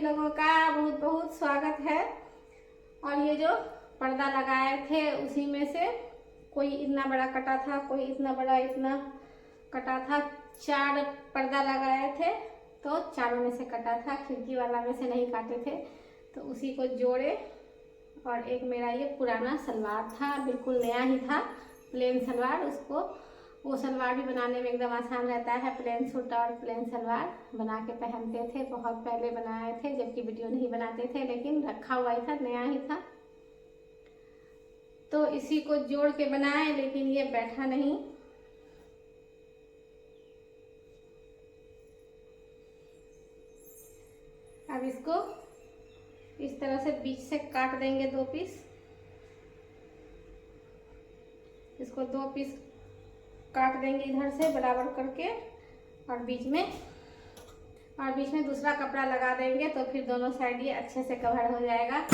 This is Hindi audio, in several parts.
लोगों का बहुत बहुत स्वागत है। और ये जो पर्दा लगाए थे उसी में से कोई इतना बड़ा कटा था, कोई इतना बड़ा इतना कटा था। 4 पर्दा लगाए थे तो चारों में से कटा था, खिड़की वाला में से नहीं काटे थे तो उसी को जोड़े। और एक मेरा ये पुराना सलवार था, बिल्कुल नया ही था, प्लेन सलवार। उसको वो सलवार भी बनाने में एकदम आसान रहता है। प्लेन सूट और प्लेन सलवार बना के पहनते थे, बहुत पहले बनाए थे जबकि वीडियो नहीं बनाते थे, लेकिन रखा हुआ ही था, नया ही था। तो इसी को जोड़ के बनाए, लेकिन ये बैठा नहीं। अब इसको इस तरह से बीच से काट देंगे 2 पीस। इसको 2 पीस काट देंगे इधर से बराबर करके, और बीच में दूसरा कपड़ा लगा देंगे तो फिर दोनों साइड ये अच्छे से कवर हो जाएगा।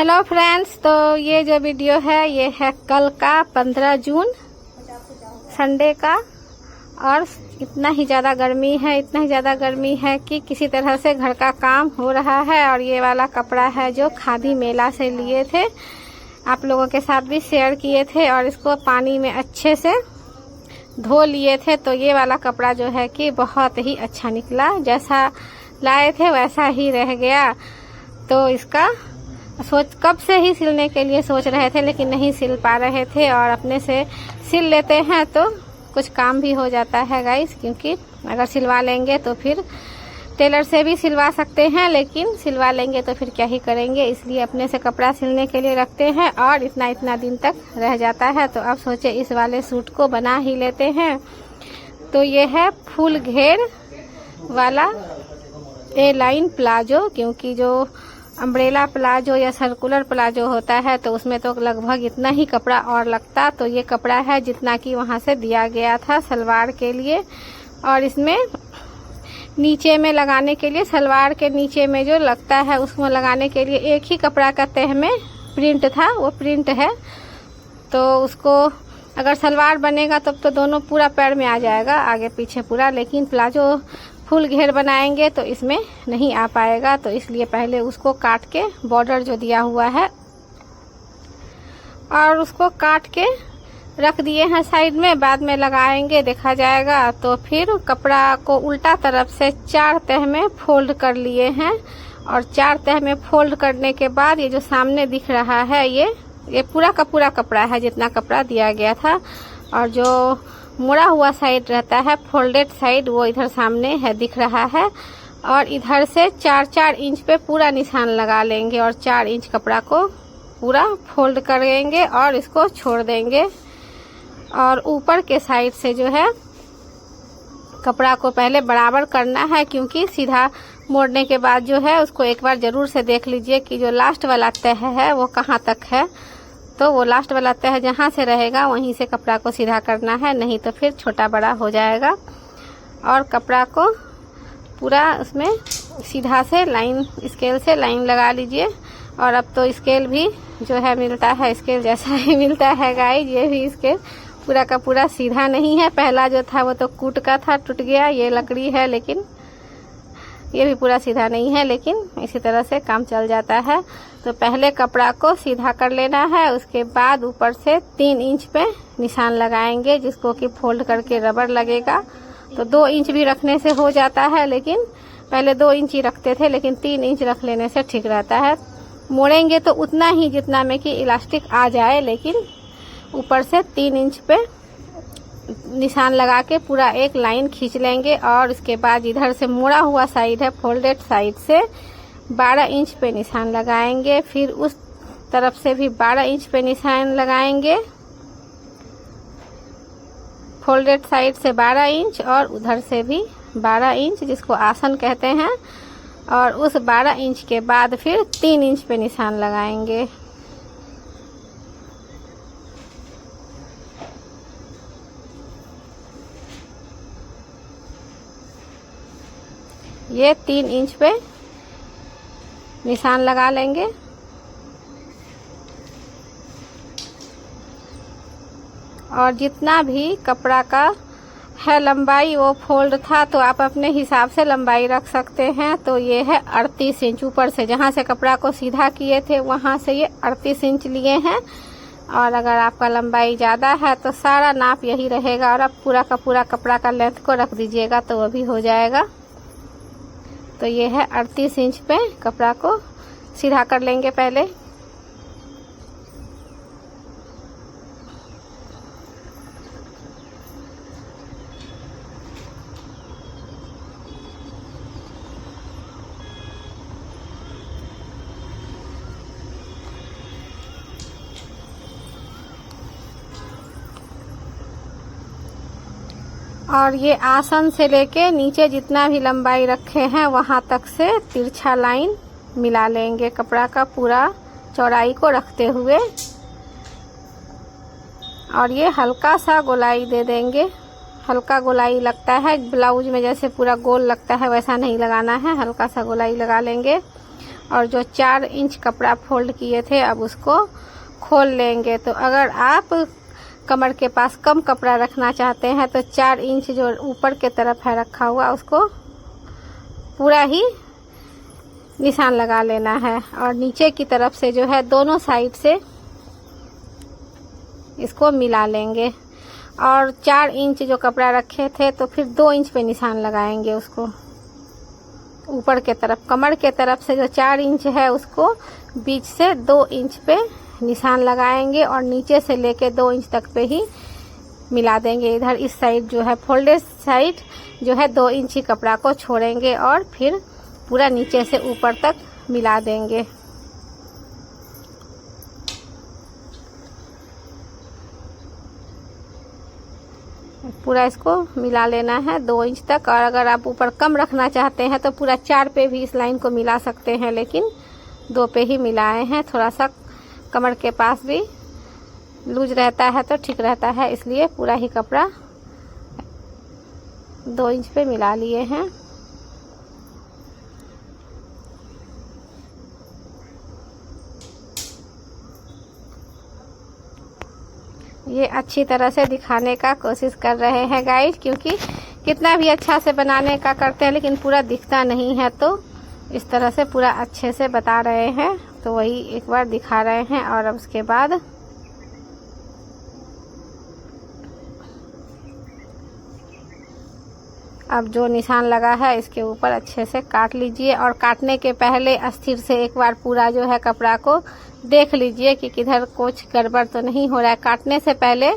हेलो फ्रेंड्स, तो ये जो वीडियो है ये है कल का 15 जून संडे का। और इतना ही ज़्यादा गर्मी है कि किसी तरह से घर का काम हो रहा है। और ये वाला कपड़ा है जो खादी मेला से लिए थे, आप लोगों के साथ भी शेयर किए थे और इसको पानी में अच्छे से धो लिए थे। तो ये वाला कपड़ा जो है कि बहुत ही अच्छा निकला, जैसा लाए थे वैसा ही रह गया। तो इसका कब से ही सिलने के लिए सोच रहे थे, लेकिन नहीं सिल पा रहे थे। और अपने से सिल लेते हैं तो कुछ काम भी हो जाता है गाइस, क्योंकि अगर सिलवा लेंगे तो फिर टेलर से भी सिलवा सकते हैं, लेकिन सिलवा लेंगे तो फिर क्या ही करेंगे। इसलिए अपने से कपड़ा सिलने के लिए रखते हैं और इतना दिन तक रह जाता है। तो अब सोचे इस वाले सूट को बना ही लेते हैं। तो ये है फुल घेर वाला ए लाइन प्लाजो, क्योंकि जो अम्ब्रेला प्लाजो या सर्कुलर प्लाजो होता है तो उसमें तो लगभग इतना ही कपड़ा और लगता। तो ये कपड़ा है जितना कि वहाँ से दिया गया था सलवार के लिए। और इसमें नीचे में लगाने के लिए, सलवार के नीचे में जो लगता है उसमें लगाने के लिए एक ही कपड़ा का तह में प्रिंट था, वो प्रिंट है। तो उसको अगर सलवार बनेगा तब तो दोनों पूरा पैर में आ जाएगा, आगे पीछे पूरा। लेकिन प्लाजो फुल घेर बनाएंगे तो इसमें नहीं आ पाएगा। तो इसलिए पहले उसको काट के, बॉर्डर जो दिया हुआ है और उसको काट के रख दिए हैं साइड में, बाद में लगाएंगे देखा जाएगा। तो फिर कपड़ा को उल्टा तरफ से 4 तह में फोल्ड कर लिए हैं। और 4 तह में फोल्ड करने के बाद ये जो सामने दिख रहा है ये पूरा का पूरा कपड़ा है जितना कपड़ा दिया गया था। और जो मुड़ा हुआ साइड रहता है, फोल्डेड साइड, वो इधर सामने है दिख रहा है। और इधर से 4-4 इंच पे पूरा निशान लगा लेंगे और 4 इंच कपड़ा को पूरा फोल्ड करेंगे और इसको छोड़ देंगे। और ऊपर के साइड से जो है कपड़ा को पहले बराबर करना है, क्योंकि सीधा मोड़ने के बाद जो है उसको एक बार जरूर से देख लीजिए कि जो लास्ट वाला तह है वो कहाँ तक है। तो वो लास्ट वाला तह जहाँ से रहेगा वहीं से कपड़ा को सीधा करना है, नहीं तो फिर छोटा बड़ा हो जाएगा। और कपड़ा को पूरा उसमें सीधा से लाइन, स्केल से लाइन लगा लीजिए। और अब तो स्केल भी जो है मिलता है, स्केल जैसा ही मिलता है गाइस। ये भी स्केल पूरा का पूरा सीधा नहीं है, पहला जो था वो तो कूट का था, टूट गया। ये लकड़ी है लेकिन ये भी पूरा सीधा नहीं है, लेकिन इसी तरह से काम चल जाता है। तो पहले कपड़ा को सीधा कर लेना है, उसके बाद ऊपर से 3 इंच पे निशान लगाएंगे, जिसको कि फोल्ड करके रबर लगेगा। तो 2 इंच भी रखने से हो जाता है, लेकिन पहले 2 इंच ही रखते थे, लेकिन 3 इंच रख लेने से ठीक रहता है। मोड़ेंगे तो उतना ही जितना में कि इलास्टिक आ जाए, लेकिन ऊपर से 3 इंच पे निशान लगा के पूरा एक लाइन खींच लेंगे। और उसके बाद इधर से मुड़ा हुआ साइड है, फोल्डेड साइड से 12 इंच पे निशान लगाएंगे। फिर उस तरफ से भी 12 इंच पे निशान लगाएंगे, फोल्डेड साइड से 12 इंच और उधर से भी 12 इंच, जिसको आसन कहते हैं। और उस 12 इंच के बाद फिर 3 इंच पे निशान लगाएंगे। ये 3 इंच पे निशान लगा लेंगे। और जितना भी कपड़ा का है लंबाई वो फोल्ड था, तो आप अपने हिसाब से लंबाई रख सकते हैं। तो ये है 38 इंच, ऊपर से जहाँ से कपड़ा को सीधा किए थे वहाँ से ये 38 इंच लिए हैं। और अगर आपका लंबाई ज़्यादा है तो सारा नाप यही रहेगा, और आप पूरा का पूरा कपड़ा का लेंथ को रख दीजिएगा तो वो भी हो जाएगा। तो ये है 38 इंच पे कपड़ा को सीधा कर लेंगे पहले। और ये आसन से लेके नीचे जितना भी लंबाई रखे हैं वहां तक से तिरछा लाइन मिला लेंगे कपड़ा का पूरा चौड़ाई को रखते हुए। और ये हल्का सा गोलाई दे देंगे, हल्का गोलाई लगता है ब्लाउज में, जैसे पूरा गोल लगता है वैसा नहीं लगाना है, हल्का सा गोलाई लगा लेंगे। और जो 4 इंच कपड़ा फोल्ड किए थे अब उसको खोल लेंगे। तो अगर आप कमर के पास कम कपड़ा रखना चाहते हैं तो 4 इंच जो ऊपर के तरफ है रखा हुआ उसको पूरा ही निशान लगा लेना है और नीचे की तरफ से जो है दोनों साइड से इसको मिला लेंगे। और 4 इंच जो कपड़ा रखे थे तो फिर 2 इंच पे निशान लगाएंगे उसको ऊपर के तरफ। कमर के तरफ से जो 4 इंच है उसको बीच से 2 इंच पे निशान लगाएंगे और नीचे से लेके 2 इंच तक पे ही मिला देंगे। इधर इस साइड जो है फोल्डेड साइड जो है 2 इंच ही कपड़ा को छोड़ेंगे और फिर पूरा नीचे से ऊपर तक मिला देंगे। पूरा इसको मिला लेना है 2 इंच तक। और अगर आप ऊपर कम रखना चाहते हैं तो पूरा 4 पे भी इस लाइन को मिला सकते हैं, लेकिन 2 पे ही मिलाए हैं। थोड़ा सा कमर के पास भी लूज रहता है तो ठीक रहता है, इसलिए पूरा ही कपड़ा 2 इंच पे मिला लिए हैं। ये अच्छी तरह से दिखाने का कोशिश कर रहे हैं गाइस, क्योंकि कितना भी अच्छा से बनाने का करते हैं लेकिन पूरा दिखता नहीं है, तो इस तरह से पूरा अच्छे से बता रहे हैं। तो वही एक बार दिखा रहे हैं और अब उसके बाद अब जो निशान लगा है इसके ऊपर अच्छे से काट लीजिए। और काटने के पहले अस्थिर से एक बार पूरा जो है कपड़ा को देख लीजिए कि किधर कुछ गड़बड़ तो नहीं हो रहा है। काटने से पहले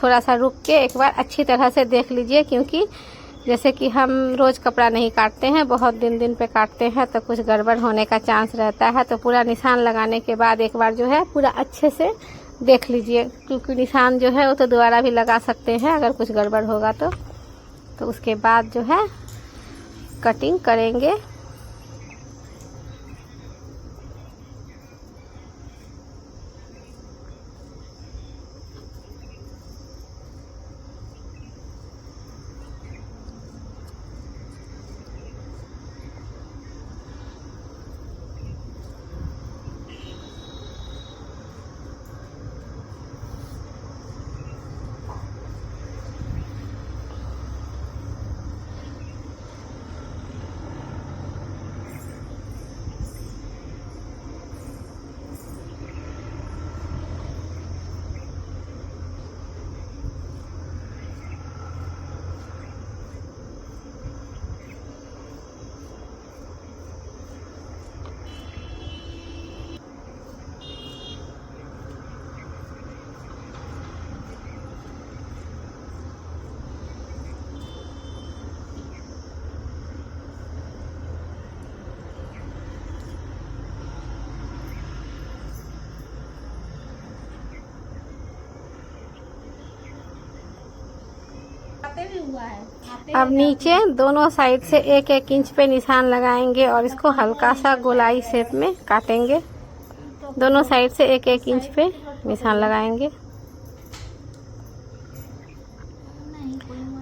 थोड़ा सा रुक के एक बार अच्छी तरह से देख लीजिए, क्योंकि जैसे कि हम रोज कपड़ा नहीं काटते हैं, बहुत दिन पे काटते हैं तो कुछ गड़बड़ होने का चांस रहता है। तो पूरा निशान लगाने के बाद एक बार जो है पूरा अच्छे से देख लीजिए, क्योंकि निशान जो है वो तो दोबारा भी लगा सकते हैं अगर कुछ गड़बड़ होगा तो उसके बाद जो है कटिंग करेंगे। अब नीचे दोनों साइड से 1-1 इंच पे निशान लगाएंगे और इसको हल्का सा गोलाई शेप में काटेंगे। दोनों साइड से 1-1 इंच पे निशान लगाएंगे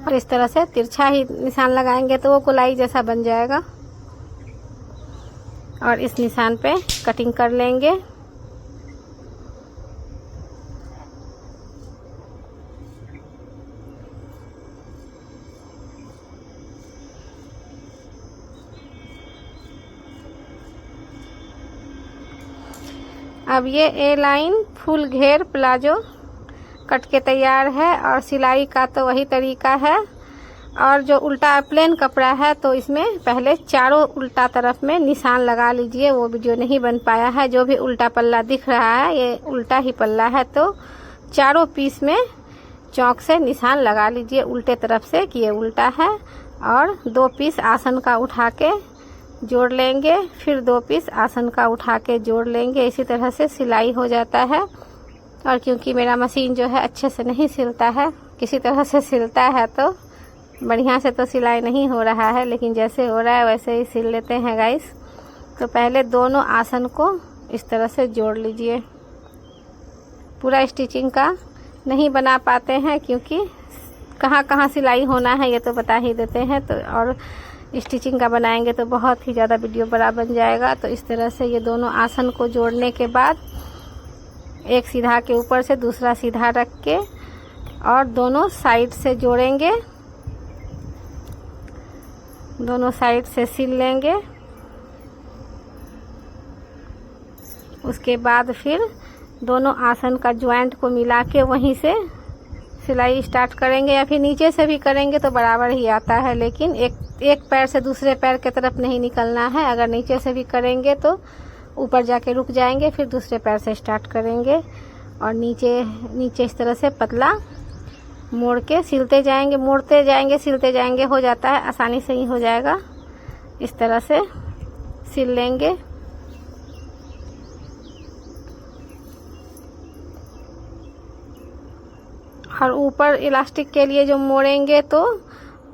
और इस तरह से तिरछा ही निशान लगाएंगे तो वो गोलाई जैसा बन जाएगा। और इस निशान पे कटिंग कर लेंगे। अब ये ए लाइन फुल घेर प्लाजो कट के तैयार है और सिलाई का तो वही तरीका है। और जो उल्टा प्लेन कपड़ा है तो इसमें पहले चारों उल्टा तरफ में निशान लगा लीजिए। वो भी जो नहीं बन पाया है, जो भी उल्टा पल्ला दिख रहा है ये उल्टा ही पल्ला है, तो चारों पीस में चौक से निशान लगा लीजिए उल्टे तरफ से कि ये उल्टा है। और 2 पीस आसन का उठा के जोड़ लेंगे, फिर 2 पीस आसन का उठा के जोड़ लेंगे। इसी तरह से सिलाई हो जाता है। और क्योंकि मेरा मशीन जो है अच्छे से नहीं सिलता है, किसी तरह से सिलता है तो बढ़िया से तो सिलाई नहीं हो रहा है, लेकिन जैसे हो रहा है वैसे ही सिल लेते हैं गाइस। तो पहले दोनों आसन को इस तरह से जोड़ लीजिए। पूरा स्टिचिंग का नहीं बना पाते हैं क्योंकि कहाँ कहाँ सिलाई होना है ये तो बता ही देते हैं। तो और स्टिचिंग का बनाएंगे तो बहुत ही ज़्यादा वीडियो बड़ा बन जाएगा। तो इस तरह से ये दोनों आसन को जोड़ने के बाद एक सीधा के ऊपर से दूसरा सीधा रख के और दोनों साइड से जोड़ेंगे, दोनों साइड से सिल लेंगे। उसके बाद फिर दोनों आसन का ज्वाइंट को मिला के वहीं से सिलाई स्टार्ट करेंगे, या फिर नीचे से भी करेंगे तो बराबर ही आता है, लेकिन एक पैर से दूसरे पैर की तरफ नहीं निकलना है। अगर नीचे से भी करेंगे तो ऊपर जाके रुक जाएंगे, फिर दूसरे पैर से स्टार्ट करेंगे और नीचे इस तरह से पतला मोड़ के सिलते जाएंगे, मोड़ते जाएंगे, सिलते जाएंगे। हो जाता है, आसानी से ही हो जाएगा। इस तरह से सिल लेंगे। और ऊपर इलास्टिक के लिए जो मोड़ेंगे तो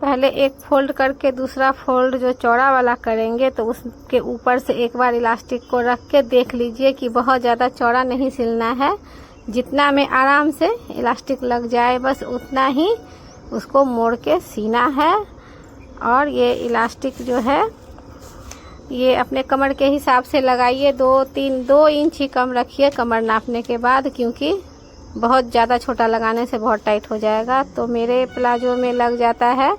पहले एक फोल्ड करके दूसरा फोल्ड जो चौड़ा वाला करेंगे तो उसके ऊपर से एक बार इलास्टिक को रख के देख लीजिए कि बहुत ज़्यादा चौड़ा नहीं सिलना है। जितना में आराम से इलास्टिक लग जाए बस उतना ही उसको मोड़ के सीना है। और ये इलास्टिक जो है ये अपने कमर के हिसाब से लगाइए। 2 इंच ही कम रखिए कमर नापने के बाद, क्योंकि बहुत ज़्यादा छोटा लगाने से बहुत टाइट हो जाएगा। तो मेरे प्लाजो में लग जाता है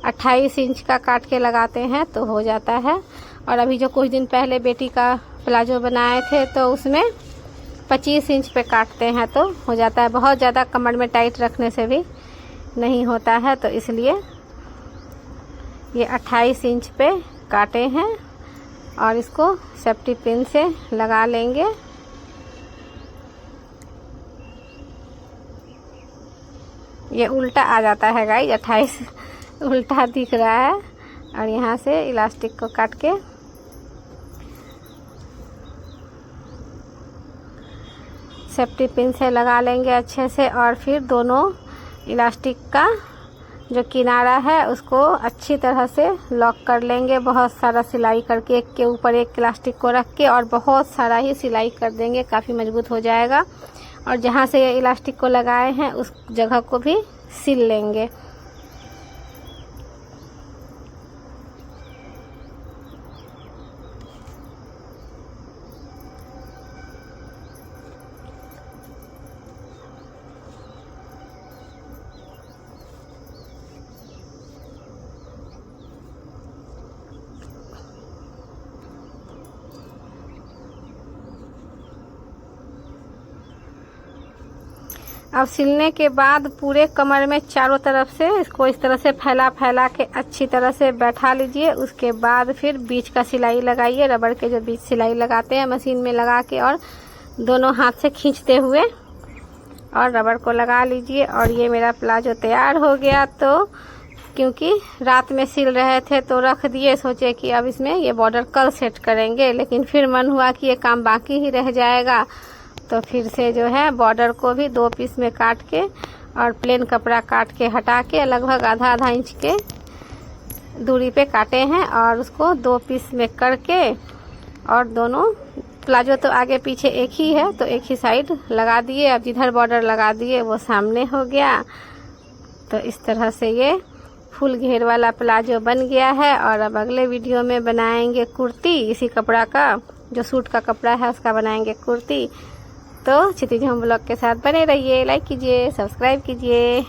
28 इंच का काट के लगाते हैं तो हो जाता है। और अभी जो कुछ दिन पहले बेटी का प्लाजो बनाए थे तो उसमें 25 इंच पे काटते हैं तो हो जाता है। बहुत ज़्यादा कमर में टाइट रखने से भी नहीं होता है, तो इसलिए ये 28 इंच पे काटे हैं और इसको सेफ्टी पिन से लगा लेंगे। ये उल्टा आ जाता है गाइस, 28 उल्टा दिख रहा है। और यहाँ से इलास्टिक को काट के सेफ्टी पिन से लगा लेंगे अच्छे से। और फिर दोनों इलास्टिक का जो किनारा है उसको अच्छी तरह से लॉक कर लेंगे, बहुत सारा सिलाई करके एक के ऊपर एक इलास्टिक को रख के, और बहुत सारा ही सिलाई कर देंगे, काफ़ी मजबूत हो जाएगा। और जहाँ से ये इलास्टिक को लगाए हैं उस जगह को भी सिल लेंगे। अब सिलने के बाद पूरे कमर में चारों तरफ से इसको इस तरह से फैला फैला के अच्छी तरह से बैठा लीजिए। उसके बाद फिर बीच का सिलाई लगाइए, रबड़ के जो बीच सिलाई लगाते हैं मशीन में लगा के, और दोनों हाथ से खींचते हुए और रबड़ को लगा लीजिए। और ये मेरा प्लाजो तैयार हो गया। तो क्योंकि रात में सिल रहे थे तो रख दिए, सोचे कि अब इसमें ये बॉर्डर कल सेट करेंगे, लेकिन फिर मन हुआ कि ये काम बाकी ही रह जाएगा। तो फिर से जो है बॉर्डर को भी 2 पीस में काट के और प्लेन कपड़ा काट के हटा के लगभग आधा इंच के दूरी पे काटे हैं, और उसको 2 पीस में करके और दोनों प्लाजो तो आगे पीछे एक ही है तो एक ही साइड लगा दिए। अब जिधर बॉर्डर लगा दिए वो सामने हो गया। तो इस तरह से ये फुल घेर वाला प्लाजो बन गया है। और अब अगले वीडियो में बनाएंगे कुर्ती, इसी कपड़ा का, जो सूट का कपड़ा है उसका बनाएंगे कुर्ती। तो क्षितिज होम ब्लॉग के साथ बने रहिए, लाइक कीजिए, सब्सक्राइब कीजिए।